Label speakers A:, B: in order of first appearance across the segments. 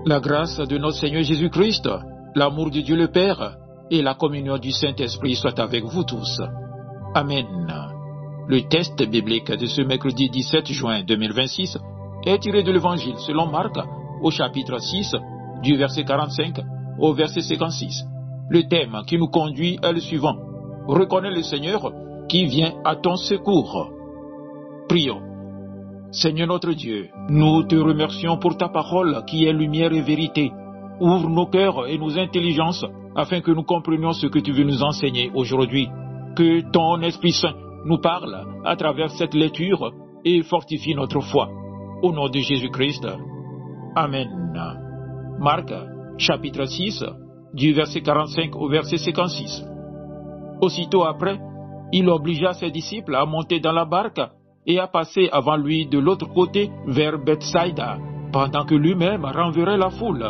A: La grâce de notre Seigneur Jésus-Christ, l'amour de Dieu le Père et la communion du Saint-Esprit soient avec vous tous. Amen. Le texte biblique de ce mercredi 17 juin 2026 est tiré de l'Évangile selon Marc au chapitre 6 du verset 45 au verset 56. Le thème qui nous conduit est le suivant. Reconnais le Seigneur qui vient à ton secours. Prions. Seigneur notre Dieu, nous te remercions pour ta parole qui est lumière et vérité. Ouvre nos cœurs et nos intelligences afin que nous comprenions ce que tu veux nous enseigner aujourd'hui. Que ton Esprit Saint nous parle à travers cette lecture et fortifie notre foi. Au nom de Jésus-Christ. Amen. Marc, chapitre 6, du verset 45 au verset 56. Aussitôt après, il obligea ses disciples à monter dans la barque et à passer avant lui de l'autre côté vers Bethsaïda, pendant que lui-même renverrait la foule.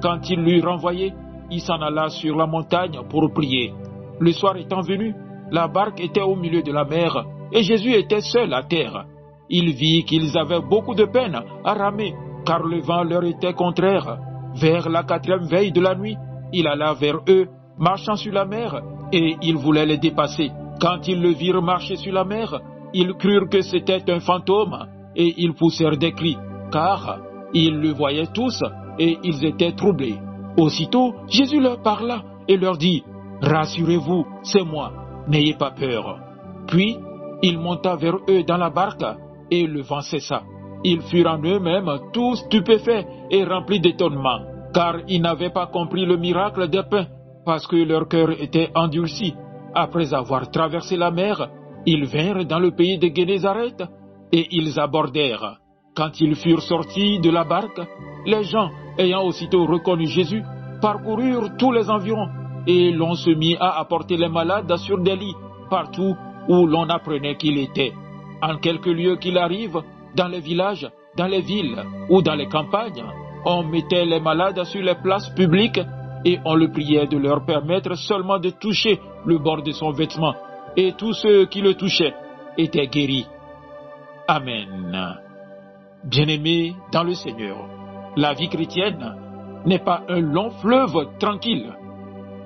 A: Quand il l'eut renvoyé, il s'en alla sur la montagne pour prier. Le soir étant venu, la barque était au milieu de la mer, et Jésus était seul à terre. Il vit qu'ils avaient beaucoup de peine à ramer, car le vent leur était contraire. Vers la 4e veille de la nuit, il alla vers eux, marchant sur la mer, et il voulait les dépasser. Quand ils le virent marcher sur la mer, ils crurent que c'était un fantôme, et ils poussèrent des cris, car ils le voyaient tous, et ils étaient troublés. Aussitôt, Jésus leur parla, et leur dit, « Rassurez-vous, c'est moi, n'ayez pas peur. » Puis, il monta vers eux dans la barque, et le vent cessa. Ils furent en eux-mêmes tous stupéfaits et remplis d'étonnement, car ils n'avaient pas compris le miracle des pains, parce que leur cœur était endurci. Après avoir traversé la mer, ils vinrent dans le pays de Génézareth, et ils abordèrent. Quand ils furent sortis de la barque, les gens, ayant aussitôt reconnu Jésus, parcoururent tous les environs, et l'on se mit à apporter les malades sur des lits, partout où l'on apprenait qu'il était. En quelques lieux qu'il arrive, dans les villages, dans les villes ou dans les campagnes, on mettait les malades sur les places publiques, et on le priait de leur permettre seulement de toucher le bord de son vêtement, et tous ceux qui le touchaient étaient guéris. Amen. Bien-aimés dans le Seigneur, la vie chrétienne n'est pas un long fleuve tranquille.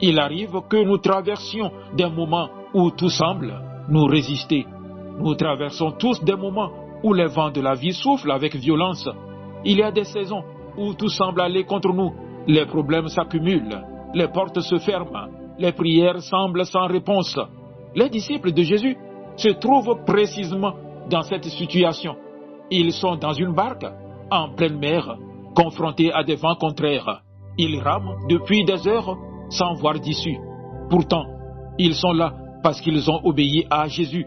A: Il arrive que nous traversions des moments où tout semble nous résister. Nous traversons tous des moments où les vents de la vie soufflent avec violence. Il y a des saisons où tout semble aller contre nous. Les problèmes s'accumulent, les portes se ferment, les prières semblent sans réponse. Les disciples de Jésus se trouvent précisément dans cette situation. Ils sont dans une barque, en pleine mer, confrontés à des vents contraires. Ils rament depuis des heures sans voir d'issue. Pourtant, ils sont là parce qu'ils ont obéi à Jésus.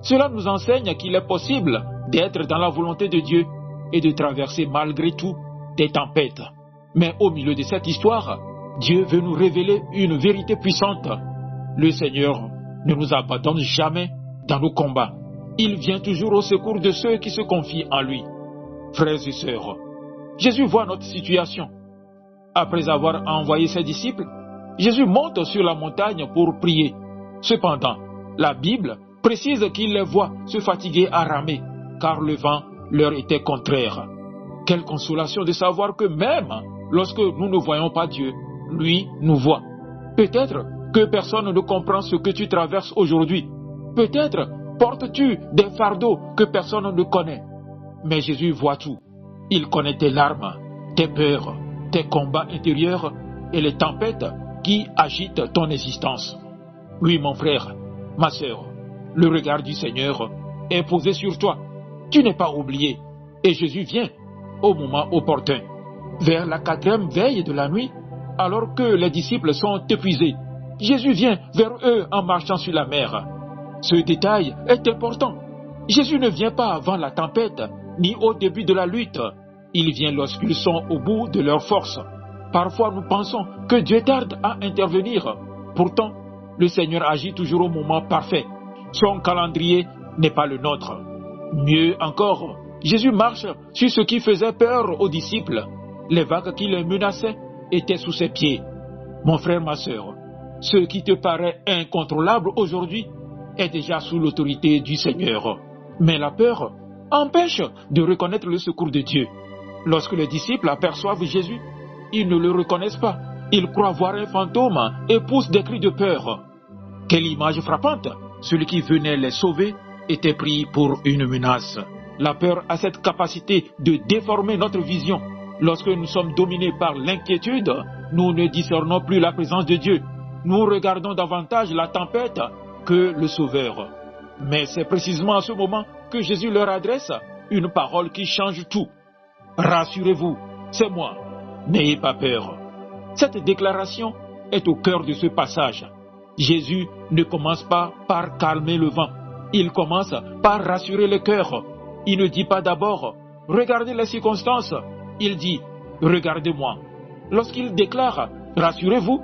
A: Cela nous enseigne qu'il est possible d'être dans la volonté de Dieu et de traverser malgré tout des tempêtes. Mais au milieu de cette histoire, Dieu veut nous révéler une vérité puissante. Le Seigneur ne nous abandonne jamais dans nos combats. Il vient toujours au secours de ceux qui se confient en lui. Frères et sœurs, Jésus voit notre situation. Après avoir envoyé ses disciples, Jésus monte sur la montagne pour prier. Cependant, la Bible précise qu'il les voit se fatiguer à ramer, car le vent leur était contraire. Quelle consolation de savoir que même lorsque nous ne voyons pas Dieu, lui nous voit. Peut-être que personne ne comprend ce que tu traverses aujourd'hui. Peut-être portes-tu des fardeaux que personne ne connaît. Mais Jésus voit tout. Il connaît tes larmes, tes peurs, tes combats intérieurs et les tempêtes qui agitent ton existence. Oui, mon frère, ma sœur, le regard du Seigneur est posé sur toi. Tu n'es pas oublié. Et Jésus vient au moment opportun. Vers la 4e veille de la nuit, alors que les disciples sont épuisés, Jésus vient vers eux en marchant sur la mer. Ce détail est important. Jésus ne vient pas avant la tempête, ni au début de la lutte. Il vient lorsqu'ils sont au bout de leur force. Parfois, nous pensons que Dieu tarde à intervenir. Pourtant, le Seigneur agit toujours au moment parfait. Son calendrier n'est pas le nôtre. Mieux encore, Jésus marche sur ce qui faisait peur aux disciples. Les vagues qui les menaçaient étaient sous ses pieds. Mon frère, ma sœur, ce qui te paraît incontrôlable aujourd'hui est déjà sous l'autorité du Seigneur. Mais la peur empêche de reconnaître le secours de Dieu. Lorsque les disciples aperçoivent Jésus, ils ne le reconnaissent pas. Ils croient voir un fantôme et poussent des cris de peur. Quelle image frappante! Celui qui venait les sauver était pris pour une menace. La peur a cette capacité de déformer notre vision. Lorsque nous sommes dominés par l'inquiétude, nous ne discernons plus la présence de Dieu. Nous regardons davantage la tempête que le Sauveur. Mais c'est précisément à ce moment que Jésus leur adresse une parole qui change tout. Rassurez-vous, c'est moi, n'ayez pas peur. Cette déclaration est au cœur de ce passage. Jésus ne commence pas par calmer le vent. Il commence par rassurer le cœur. Il ne dit pas d'abord « Regardez les circonstances ». Il dit « Regardez-moi ». Lorsqu'il déclare « Rassurez-vous »,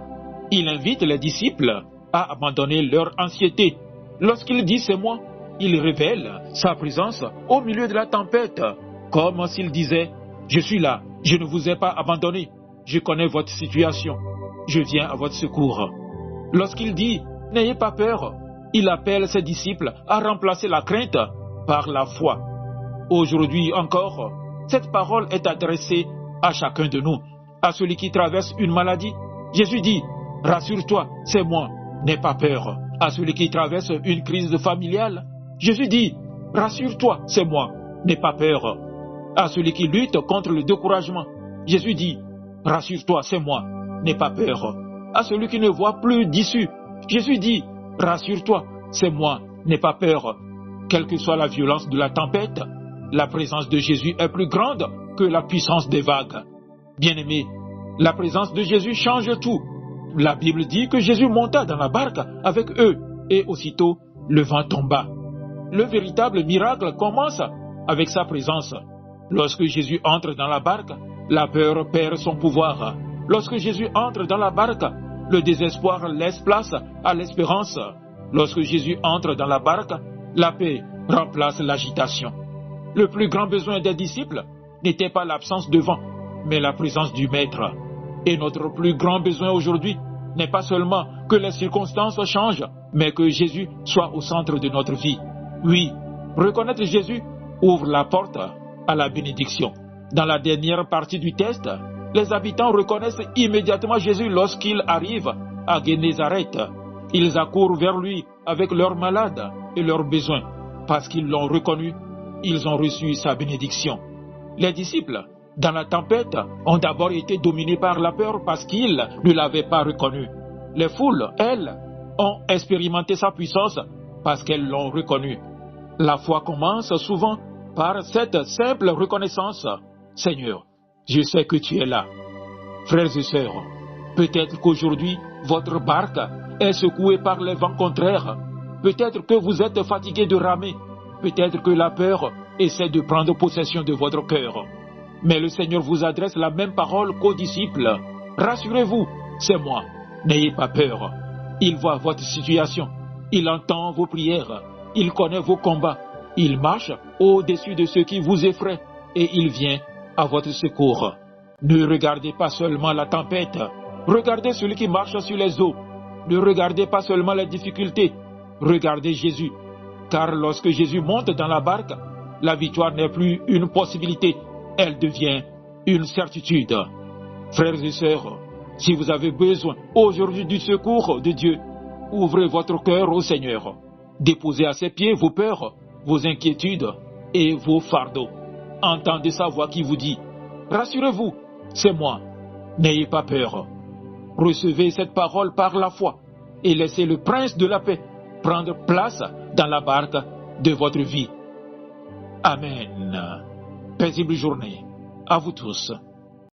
A: il invite les disciples à abandonner leur anxiété. Lorsqu'il dit « C'est moi », il révèle sa présence au milieu de la tempête, comme s'il disait « Je suis là, je ne vous ai pas abandonné, je connais votre situation, je viens à votre secours ». Lorsqu'il dit « N'ayez pas peur », il appelle ses disciples à remplacer la crainte par la foi. Aujourd'hui encore, cette parole est adressée à chacun de nous, à celui qui traverse une maladie. Jésus dit « Rassure-toi, c'est moi, n'aie pas peur ». À celui qui traverse une crise familiale, Jésus dit « Rassure-toi, c'est moi, n'aie pas peur ». À celui qui lutte contre le découragement, Jésus dit « Rassure-toi, c'est moi, n'aie pas peur ». À celui qui ne voit plus d'issue, Jésus dit « Rassure-toi, c'est moi, n'aie pas peur ». Quelle que soit la violence de la tempête, la présence de Jésus est plus grande que la puissance des vagues. Bien-aimés, la présence de Jésus change tout. La Bible dit que Jésus monta dans la barque avec eux et aussitôt le vent tomba. Le véritable miracle commence avec sa présence. Lorsque Jésus entre dans la barque, la peur perd son pouvoir. Lorsque Jésus entre dans la barque, le désespoir laisse place à l'espérance. Lorsque Jésus entre dans la barque, la paix remplace l'agitation. Le plus grand besoin des disciples n'était pas l'absence de vent, mais la présence du Maître. Et notre plus grand besoin aujourd'hui n'est pas seulement que les circonstances changent, mais que Jésus soit au centre de notre vie. Oui, reconnaître Jésus ouvre la porte à la bénédiction. Dans la dernière partie du texte, les habitants reconnaissent immédiatement Jésus lorsqu'il arrive à Génézareth. Ils accourent vers lui avec leurs malades et leurs besoins. Parce qu'ils l'ont reconnu, ils ont reçu sa bénédiction. Les disciples, dans la tempête, ont d'abord été dominés par la peur parce qu'ils ne l'avaient pas reconnu. Les foules, elles, ont expérimenté sa puissance parce qu'elles l'ont reconnu. La foi commence souvent par cette simple reconnaissance. Seigneur, je sais que tu es là. Frères et sœurs, peut-être qu'aujourd'hui, votre barque est secouée par les vents contraires. Peut-être que vous êtes fatigué de ramer. Peut-être que la peur essaie de prendre possession de votre cœur. Mais le Seigneur vous adresse la même parole qu'aux disciples. Rassurez-vous, c'est moi. N'ayez pas peur. Il voit votre situation. Il entend vos prières. Il connaît vos combats. Il marche au-dessus de ce qui vous effraie et il vient à votre secours. Ne regardez pas seulement la tempête. Regardez celui qui marche sur les eaux. Ne regardez pas seulement les difficultés. Regardez Jésus. Car lorsque Jésus monte dans la barque, la victoire n'est plus une possibilité. Elle devient une certitude. Frères et sœurs, si vous avez besoin aujourd'hui du secours de Dieu, ouvrez votre cœur au Seigneur. Déposez à ses pieds vos peurs, vos inquiétudes et vos fardeaux. Entendez sa voix qui vous dit « Rassurez-vous, c'est moi, n'ayez pas peur ». Recevez cette parole par la foi et laissez le prince de la paix prendre place dans la barque de votre vie. Amen. Paisible journée à vous tous.